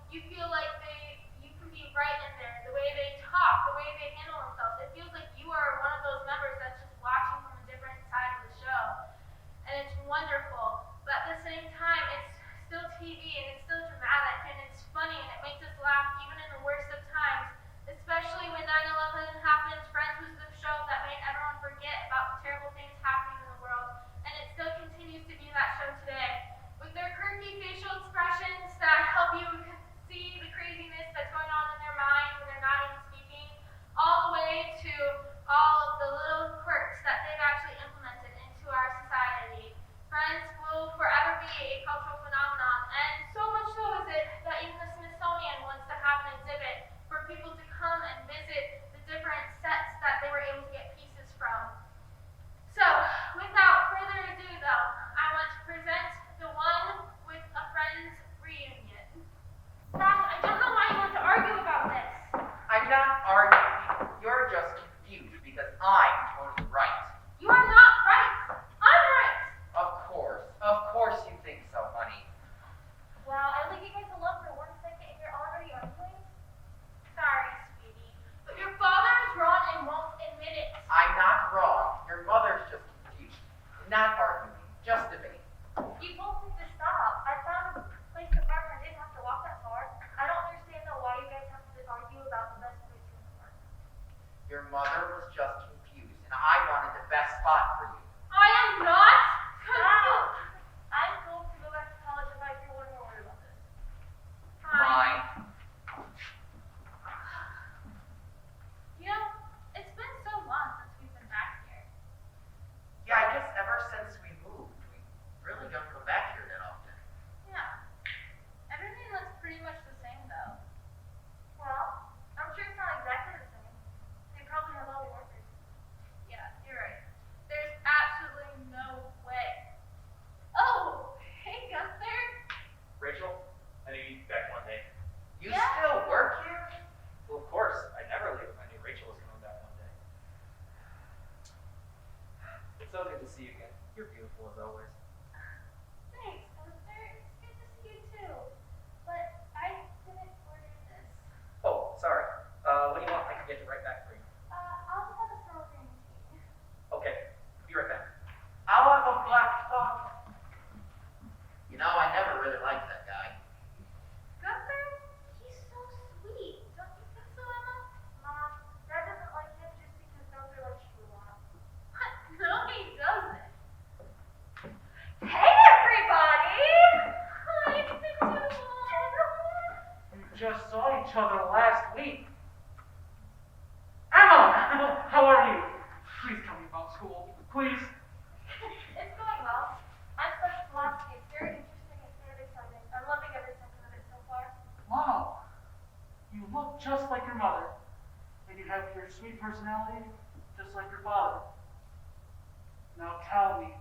you feel like you can be right in there. The way they talk, the way they handle themselves. It feels like you are one of those members that's just watching from a different side of the show. And it's wonderful. But at the same time, it's still TV and it's still dramatic and it's funny and it makes us laugh even in the worst of times. Especially when 9/11 happens, Friends was the show that made everyone forget about the terrible things happening in the world. And it still continues to be that show today. With their quirky facial expressions that help you see the craziness that's going on in their mind when they're not even speaking, all the way to all of the little quirks that they've actually implemented into our society. Friends will forever be a cultural phenomenon, and so much so is it that even the Smithsonian wants to have an exhibit for people to come and visit the different sets that they were able to get pieces from. So, without further ado though, I want to present the one with a Friends reunion. Seth, I don't know why you want to argue about this. I'm not arguing. You're just confused because I'm totally right. You are not right. I'm right. Of course you think so, honey. Well, I leave you guys alone for 1 second and you're already arguing? Sorry, sweetie, but your father is wrong and won't admit it. I'm not wrong. Your mother's just confused. Not arguing. Just debate. You both need to stop. I found a place to park and I didn't have to walk that far. I don't understand though why you guys have to argue about the best place in the park. Your mother was just confused, and I wanted the best spot for you. I am not confused. I'm going to go back to college if I feel one more word about this. Fine. You know, it's been so long since we've been back here. Yeah, I guess ever since we moved, we really don't go back here that often. Yeah. Everything looks pretty much the same though. Well, I'm sure it's not exactly the same. They probably have all the workers. Yeah, you're right. There's absolutely no way. Oh, hey Gunther. Rachel, I knew you'd be back one day. You Yeah. still work here? Well, of course, I'd never leave if I knew Rachel was coming back one day. It's so good to see you again. You're beautiful as always. Thanks, Gunther. It's good to see you too. But I didn't order this. Oh, sorry. What do you want? I can get it right back for you. I'll just have a strawberry tea. Okay, be right back. I'll have a black coffee. You know, I never really liked that guy. Gunther? He's so sweet. Don't you think so, Emma? Mom, Dad doesn't like him just because Gunther likes you a lot. What? No, he doesn't. Hey, everybody! Hi, it's We just saw each other last week. Emma, how are you? Please tell me about school, please. It's going well. I'm studying philosophy. It's very interesting. It's very exciting. I'm loving every second of it so far. Wow, you look just like your mother, and you have your sweet personality, just like your father. Now tell me,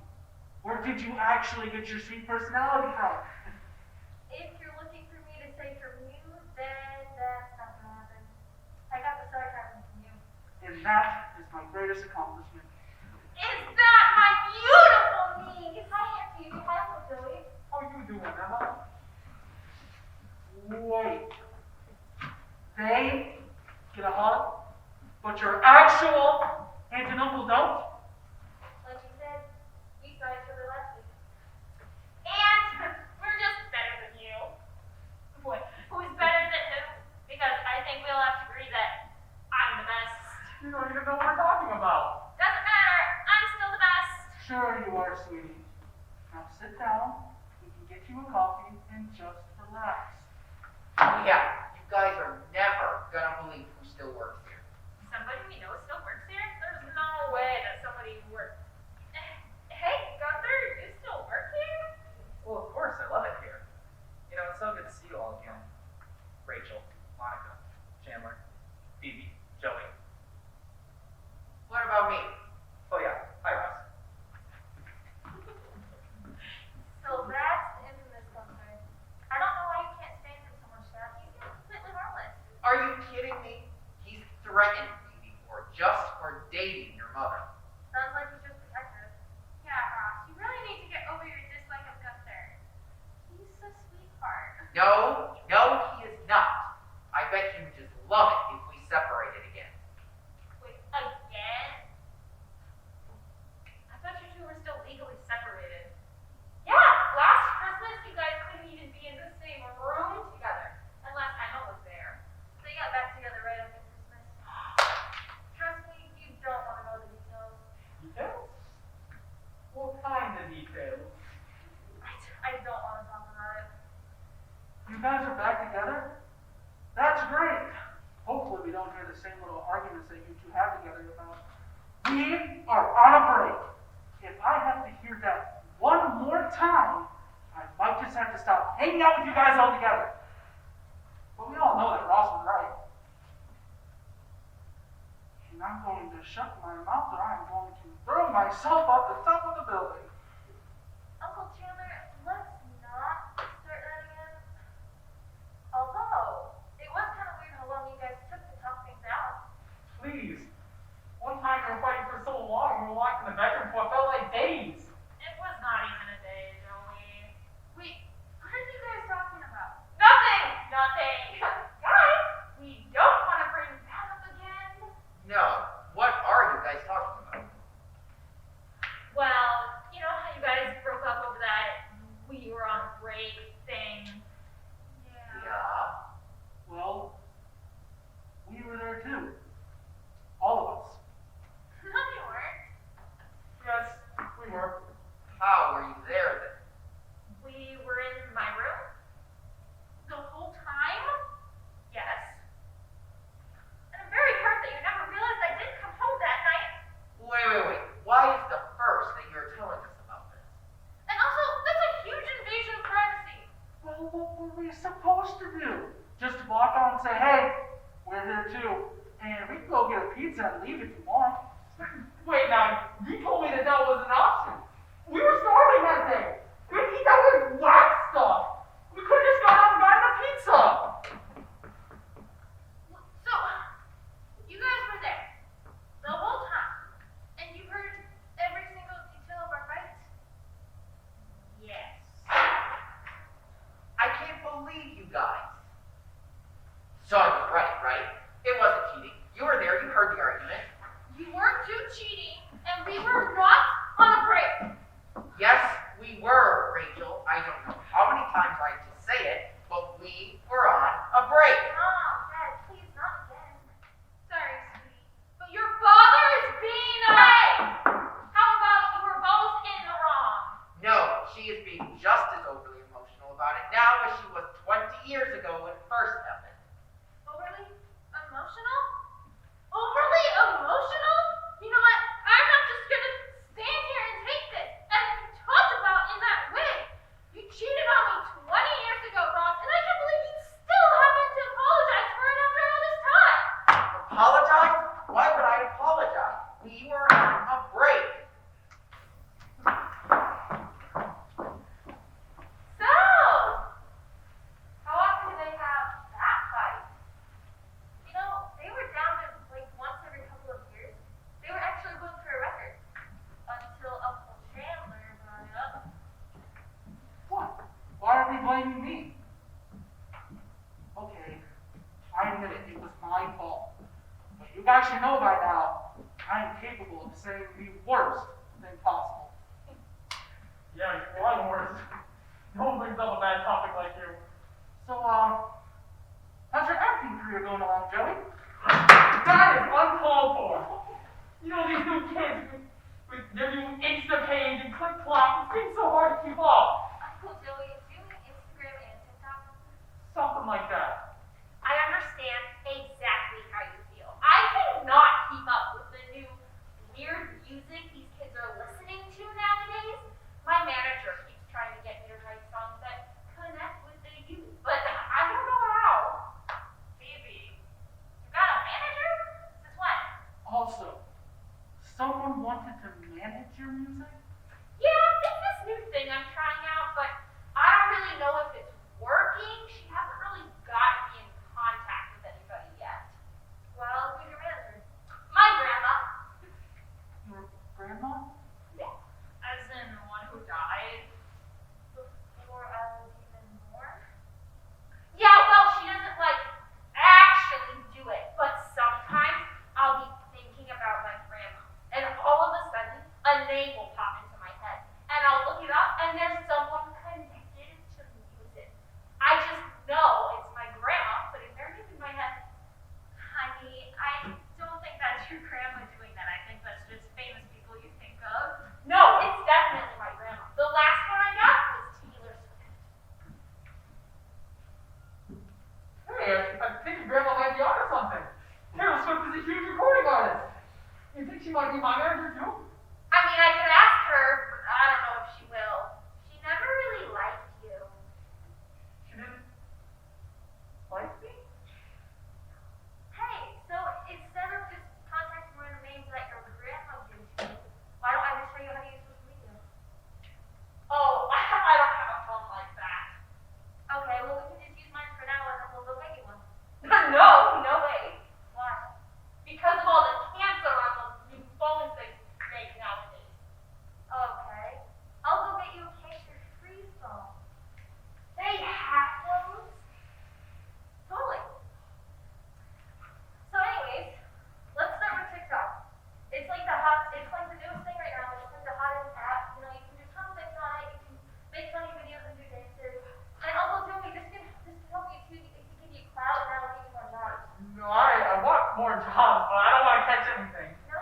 where did you actually get your sweet personality from? If you're looking for me to say from you, then that's not gonna happen. I got the sarcasm from you. And that is my greatest accomplishment. Is that my beautiful niece? Hi, Aunt Phoebe. Hi, Uncle Joey. How you doing, Emma? Wait. They get a hug, but your actual aunt and uncle don't? Like you said, we saw each other last week. And we're just better than you. Boy, who's better than who? Because I think we'll have to agree that I'm the best. You don't even know what we're talking about. Doesn't matter. I'm still the best. Sure you are, sweetie. Now sit down. We can get you a coffee and just relax. Yeah, you guys are never gonna believe who still works here. Somebody we know still works here? There's no way that We are on a break. If I have to hear that one more time, I might just have to stop hanging out with you guys altogether. But we all know that Ross was right. And I'm going to shut my mouth or I'm going to throw myself off the top of the building. Uncle Chandler, let's not start that again. Although, it was kind of weird how long you guys took to talk things out. Please. One time we were fighting for so long, we were locked in the bedroom for what felt like days. It was not even a day, Joey. Wait, what are you guys talking about? Nothing! Nothing! Guys, we don't want to bring that up again. No, what are you guys talking about? Well, you know how you guys broke up over that we were on a break thing? Yeah. Well, we were there too. All of us. No, you weren't. Yes, we were. How were you there then? We were in my room? The whole time? Yes. And I'm very hurt that you never realized I didn't come home that night. Wait. Why is the first that you're telling us about this? And also, that's a huge invasion of privacy. Well, what were we supposed to do? Just walk on and say, hey, we're here too. And we can go get a pizza and leave if you want. Wait, now, you told me that was an option. We were starving that day. We would eat that with black stuff. We could have just gone out and gotten a pizza. So, you guys were there the whole time, and you heard every single detail of our fight? Yes. I can't believe you guys. So I was right? It wasn't cheating. You were there, you heard the argument. You weren't too cheating, and we were not on a break. Yes, we were, Rachel. I don't know how many times I have to say it, but we were on a break. Mom, Dad, please, not again. Sorry, sweetie, but your father is being right. How about you were both in the wrong? No, she is being just as overly emotional about it now as she was 20 years ago when it first happened. Overly emotional? Overly emotional? You know what? I'm not just gonna stand here and take this and be talked about in that way. You cheated on me 20 years ago, Ross, and I can't believe you still having to apologize for it after all this time. Apologize? Why would I apologize? We were on a break. So, how often do they have that fight? You know, they were down to like once every couple of years. They were actually going for a record until Uncle Chandler brought it up. What? Why are they blaming me? Okay, I admit it was my fault. But you guys should know by now, I am capable of saying the worst thing possible. Yeah, you're a lot worse. No one brings up a bad topic like you. So, how's your acting career going along, Joey? That is uncalled for. You know these new kids with their new Insta page and click clock. It's been so hard to keep up. Uncle Joey is doing Instagram and TikTok. Something like that. I understand exactly how you feel. I cannot keep up with the new weird music these kids are listening to nowadays. My manager keeps trying to get me to write songs that connect with the youth, but I don't know how. Phoebe, you got a manager? Since when? Also, someone wanted to manage your music? Yeah, it's this new thing I'm trying out, but I don't really know if it's working. She hasn't really gotten me in contact with anybody yet. Well, who's your manager? My grandma. Your grandma? Yeah. As in the one who died before I was even born? Yeah, well, she doesn't, like, actually do it, but sometimes I'll be thinking about my grandma, and all of a sudden, a name will pop into my head, and I'll look it up, and there's someone connected to music. I just know it's my grandma putting their name in my head. Honey, I don't think that's your grandma doing that. I think that's just famous people you think of. No, it's definitely my grandma. The last one I got was Taylor Swift. Hey, I think your grandma might be onto something. Taylor Swift is a huge recording artist. You think she might be my manager anything. No,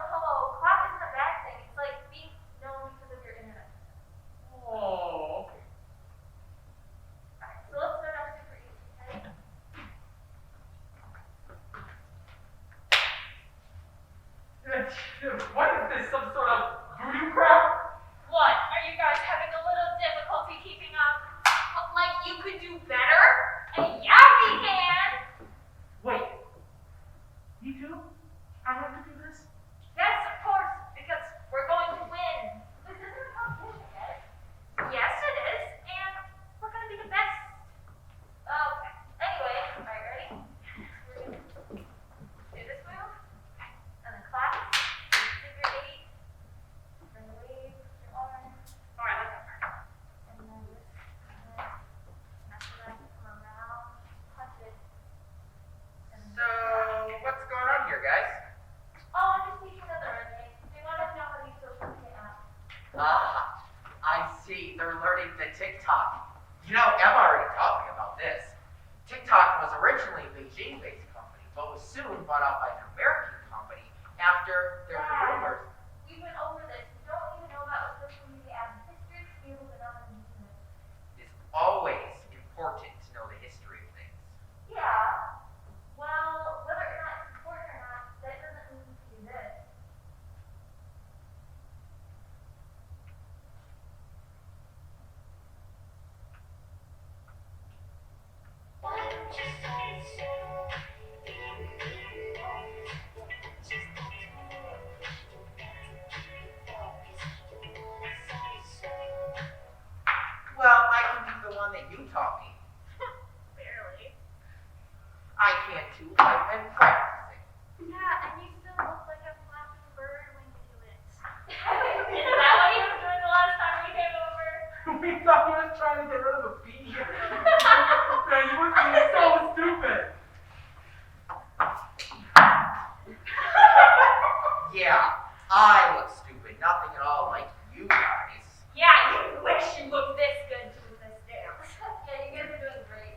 clock isn't a bad thing. It's like being known because of your internet. Oh, okay. Alright, so let's start off super easy, okay? What is this, some sort of voodoo crap? What? Are you guys having a little difficulty keeping up? Like you could do better? And yeah, we can! Wait. You too? I have to do this? Yes, of course, because we're going to win. This isn't a competition yet. Yes, it is, and we're going to be the best. Okay. Anyway, are you ready? We're going to do this move, and then clap, figure eight, bring the wave, your arm. Alright, let's go. And then this, and then after that, come around, punch it. And then So, what's going on here, guys? oh, I'm just teaching them the right. They want to know how to use social media apps. Ah, I see. They're learning the TikTok. You know, Emma already taught me about this. TikTok was originally a Beijing-based company, but was soon bought out by an American company after there were rumors. We went over this. You don't even know about social media apps history to be able to know how to use them. It's always important to know the history of things. Yeah. Well, whether or not it's important or not, that doesn't mean you can do this. Well, I can do the one that you taught me. Barely. I can too. I've been practicing. Yeah, and you still look like a flapping bird when you do it. Is that what you were doing the last time we came over? We thought he was trying to get rid of a bee. Man, you must be so stupid. Yeah, I look stupid. Nothing at all like you guys. Yeah, you wish you looked this good doing this dance. Yeah, you guys are doing great.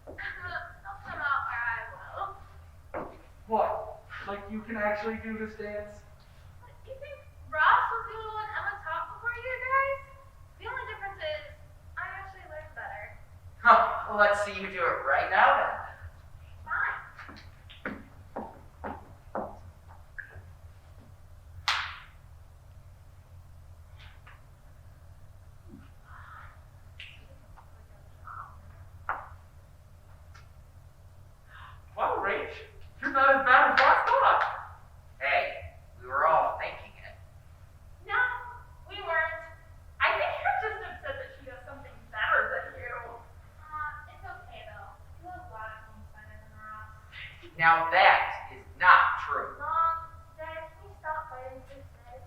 I'll come out or I will. What? Like you can actually do this dance? You think Ross was the only one Emma taught before you guys? The only difference is I actually learned better. Huh, let's see you do it right now then. Fine. Wow, Rach, you're not as bad as I thought. Hey, we were all thinking it. No, we weren't. I think you're just upset that she does something better than you. It's okay though. You have a lot of things better than Ross. Now that is not true. Mom, Dad, can you stop fighting for today?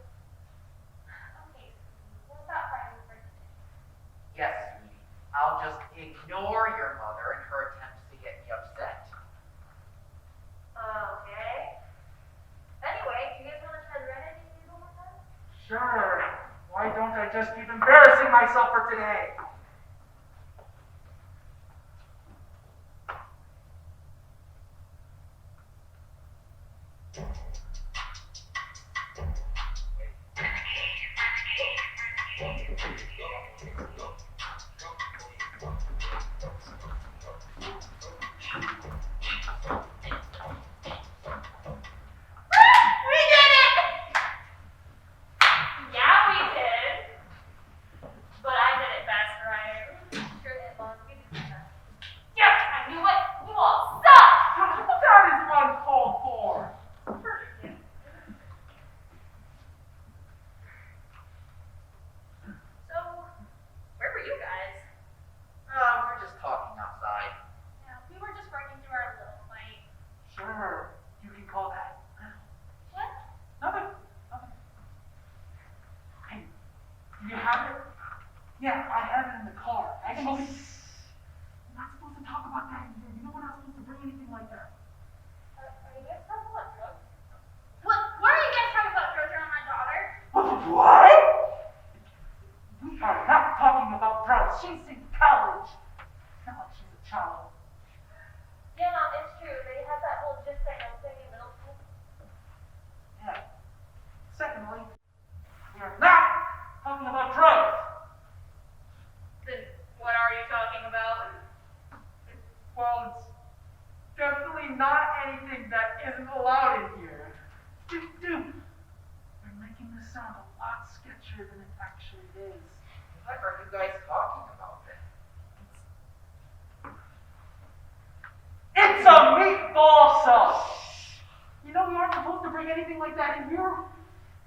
Okay, we'll stop fighting for today. Yes, sweetie. I'll just ignore your mother and her attempts to get me upset. Okay. Anyway, do you guys want to try the red ID one more time? Sure. Why don't I just keep embarrassing myself for today? We did it! Yeah, we did. But I did it best, right? Sure did, Mom. You did it best. Yes, I knew it. You all suck! That is uncalled for. Forget definitely not anything that isn't allowed in here. Dude, you're making this sound a lot sketchier than it actually is. What are you guys talking about then? It's a meatball sub! You know we aren't supposed to bring anything like that in here.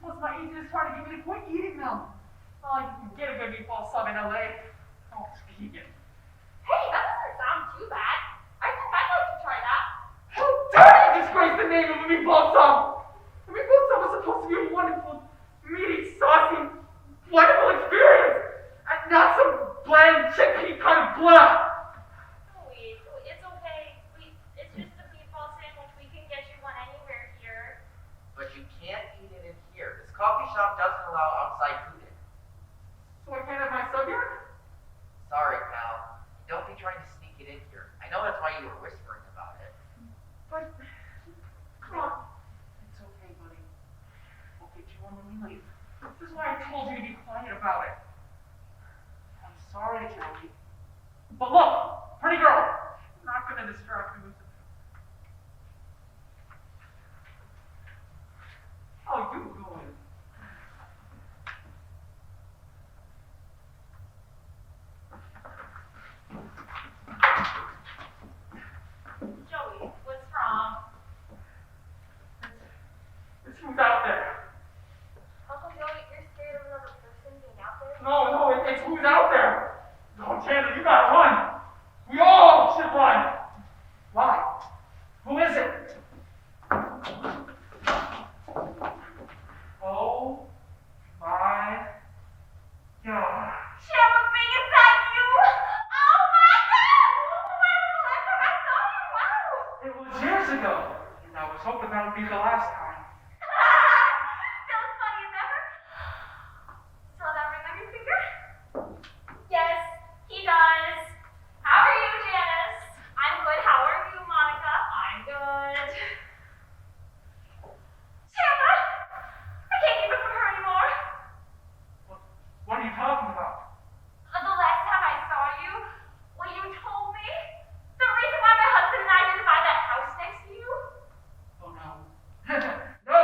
What's my easiest trying to get me to quit eating them? Oh, you can get a good meatball sub in LA. Oh, it's vegan. Hey, that doesn't sound too bad. I think I'd like to try that. How dare you disgrace the name of a meatball sub? A meatball sub is supposed to be a wonderful, meaty, saucy, wonderful experience, and not some bland chickpea kind of blah. Louise, it's okay. It's just a meatball sandwich. We can get you one anywhere here. But you can't eat it in here. This coffee shop doesn't allow outside food in. So I can't have my sub here? Sorry, pal. Don't be trying to sneak it in here. I know that's why you were whispering about it. But, come on. It's okay, buddy. We'll get you one when we leave. This is why I told you to be quiet about it. I'm sorry, Joey. But look, pretty girl. I'm not gonna distract you with it. How you doing? Joey, what's wrong? It's who's out there. Uncle Joey, you're scared of another person being out there? No, it's who's out there. No, Chandler, you gotta run. We all should run. Why? Who is it? Oh my God. Chandler Beek, is that you? Oh my God! When was the last time I saw you? Wow! It was years ago, and I was hoping that would be the last time. Still as funny as ever? Saw that ring on your finger? Yes, he does. How are you, Janice? I'm good. How are you, Monica? I'm good. Chandler! I can't keep it from her anymore. What are you talking about? The last time I saw you, when you told me the reason why my husband and I didn't buy that house next to you. Oh no. No.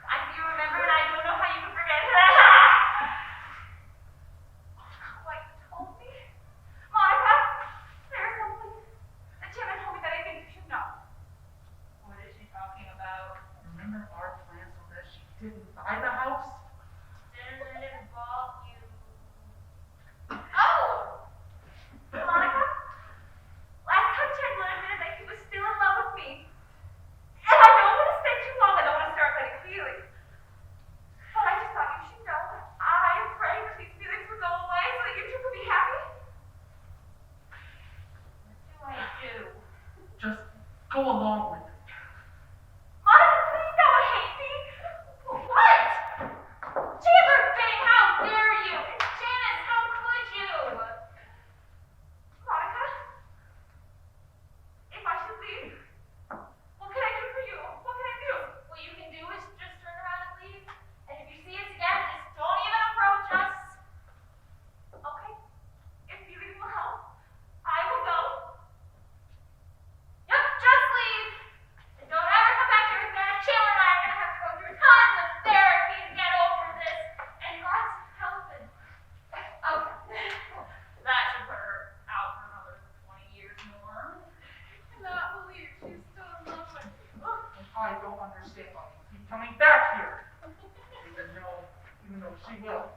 I see you remember, and I don't know how you can forget. What you told me? Monica, there's something that Chandler told me that I think you should know. What is she talking about? Remember our plan so that she didn't buy the house? Didn't it involve you? Oh! Monica, last time Chandler admitted that he was still in love with me. And I don't want to stay too long, I don't want to start getting feelings. But I just thought you should know that I am praying that these feelings will go away so that you two can be happy. What do I do? Just go along with it. Monica, please don't hate me. What? Chandler Bing, how dare you? It's Janice, how could you? Monica, if I should leave, what can I do for you? What can I do? What you can do is just turn around and leave. And if you see us again, just don't even approach us. Okay? If leaving will help, I will go. Yep, just leave. And don't ever come back here again. Chandler and I are gonna have to go through tons of therapy to get over this. And God's helping. Okay. That should put her out for another 20 years more. I cannot believe she's still in love with you. I don't understand why you keep coming back here. Even though she will.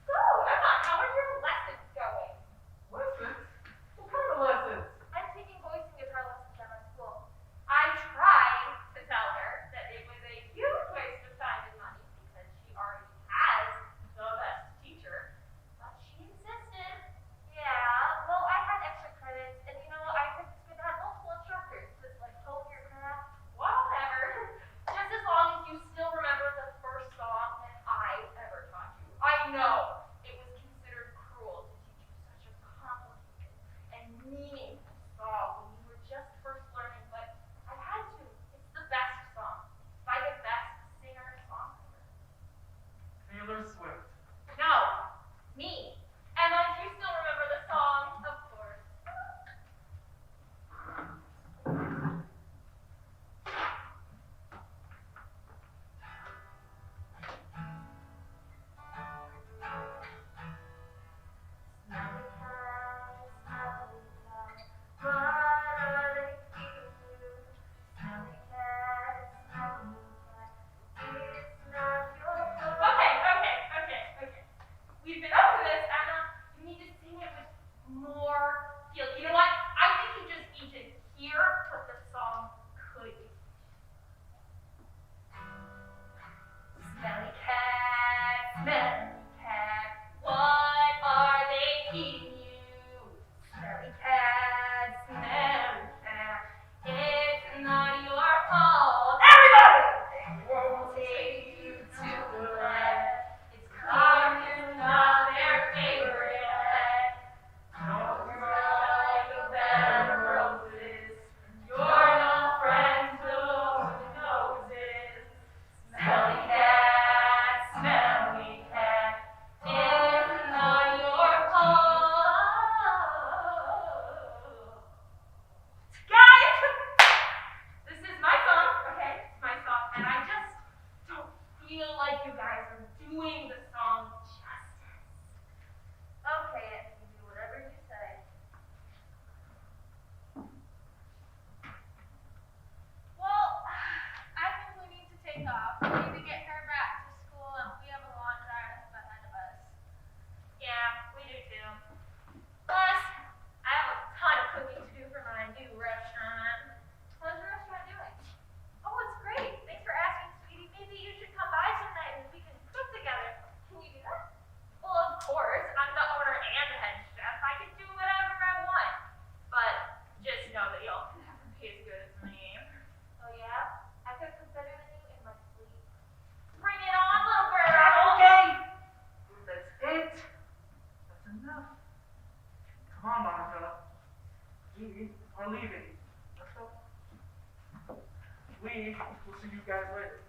So, Emma, how are your lessons going? Lessons? What kind of lessons? I'm taking voice and guitar lessons at my school. I tried to tell her that it was a huge waste of time and money because she already has the best teacher, but she insisted. Yeah, well, I had extra credits, and I could spend that multiple instructors. smelly cat. What are they feeding you? Smelly cat, smelly cat. It's not your fault. Everybody! They won't take you to the lab. It's clear you're not their favorite pet. Don't smell like a bed of roses. You're no friend to those noses. Smelly cat, smelly cat. It's not your fault. Guys, this is my song, okay? It's my song, and I just don't feel like you guys are doing the song justice. Okay, you do whatever you say. Well, I think we need to take off. We need to get her back to school, and we have a long drive ahead of us. Yeah, we do too. Plus, I have a ton of cooking to do for my new restaurant. How's your restaurant doing? Oh, it's great. Thanks for asking, sweetie. Maybe you should come by some night and we can cook together. Can you do that? Well, of course. I'm the owner and the head chef. I can do whatever I want. But just know that you'll never be as good as me. Oh, yeah? I could cook better than you in my sleep. Bring it on, little girl. Okay. That's it. That's enough. Come on, Monica. We are leaving. Let's go. We will see you guys later.